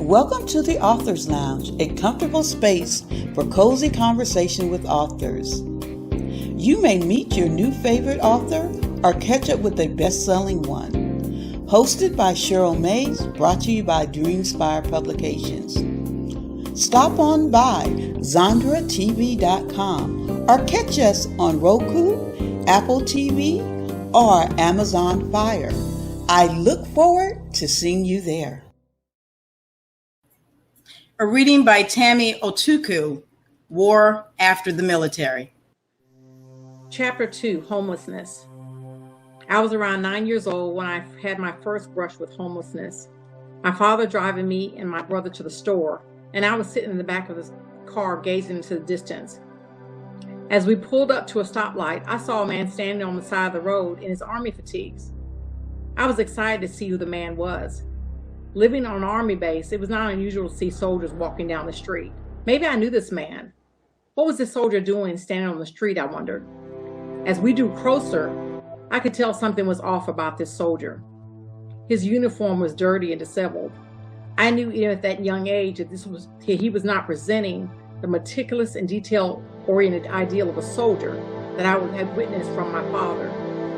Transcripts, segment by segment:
Welcome to the Author's Lounge, a comfortable space for cozy conversation with authors. You may meet your new favorite author or catch up with a best-selling one. Hosted by Cheryl Mays, brought to you by Dreamspire Publications. Stop on by ZandraTV.com or catch us on Roku, Apple TV, or Amazon Fire. I look forward to seeing you there. A reading by Tammie Otukwu, War After the Military. Chapter 2, Homelessness. I was around 9 years old when I had my first brush with homelessness. My father driving me and my brother to the store, and I was sitting in the back of his car gazing into the distance. As we pulled up to a stoplight, I saw a man standing on the side of the road in his army fatigues. I was excited to see who the man was. Living on an army base, it was not unusual to see soldiers walking down the street. Maybe I knew this man. What was this soldier doing standing on the street, I wondered. As we drew closer, I could tell something was off about this soldier. His uniform was dirty and disheveled. I knew even at that young age that he was not presenting the meticulous and detail-oriented ideal of a soldier that I had witnessed from my father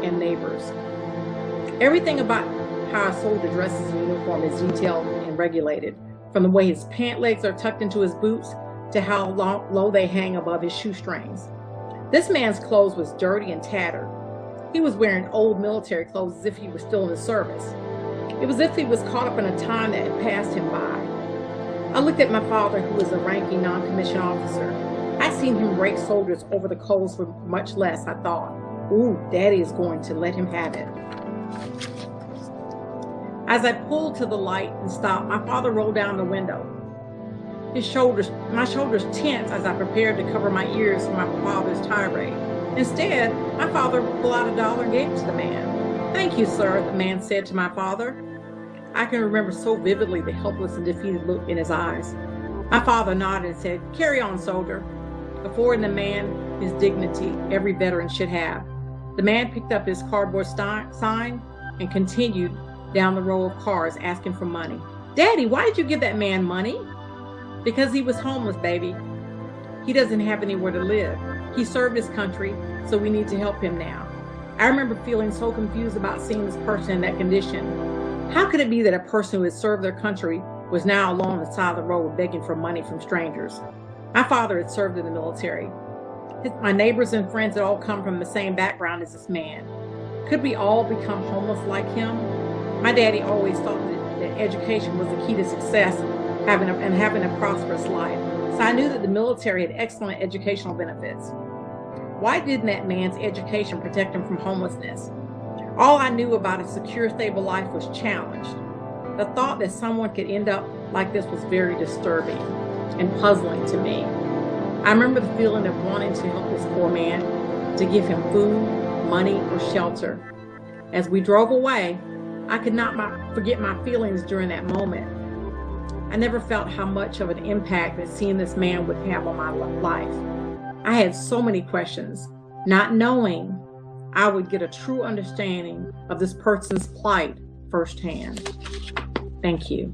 and neighbors. Everything about how a soldier dresses in uniform is detailed and regulated, from the way his pant legs are tucked into his boots to how low they hang above his shoestrings. This man's clothes was dirty and tattered. He was wearing old military clothes as if he was still in the service. It was as if he was caught up in a time that had passed him by. I looked at my father, who was a ranking non-commissioned officer. I'd seen him rake soldiers over the coals for much less, I thought. Ooh, Daddy is going to let him have it. As I pulled to the light and stopped, my father rolled down the window. My shoulders tensed as I prepared to cover my ears from my father's tirade. Instead, my father pulled out $1 and gave it to the man. "Thank you, sir," the man said to my father. I can remember so vividly the helpless and defeated look in his eyes. My father nodded and said, "Carry on, soldier," affording the man his dignity every veteran should have. The man picked up his cardboard sign and continued down the row of cars asking for money. "Daddy, why did you give that man money?" "Because he was homeless, baby. He doesn't have anywhere to live. He served his country, so we need to help him now." I remember feeling so confused about seeing this person in that condition. How could it be that a person who had served their country was now alone on the side of the road begging for money from strangers? My father had served in the military. My neighbors and friends had all come from the same background as this man. Could we all become homeless like him? My daddy always thought that education was the key to success and having a prosperous life, so I knew that the military had excellent educational benefits. Why didn't that man's education protect him from homelessness? All I knew about a secure, stable life was challenged. The thought that someone could end up like this was very disturbing and puzzling to me. I remember the feeling of wanting to help this poor man, to give him food, money, or shelter. As we drove away, I could not forget my feelings during that moment. I never felt how much of an impact that seeing this man would have on my life. I had so many questions, not knowing I would get a true understanding of this person's plight firsthand. Thank you.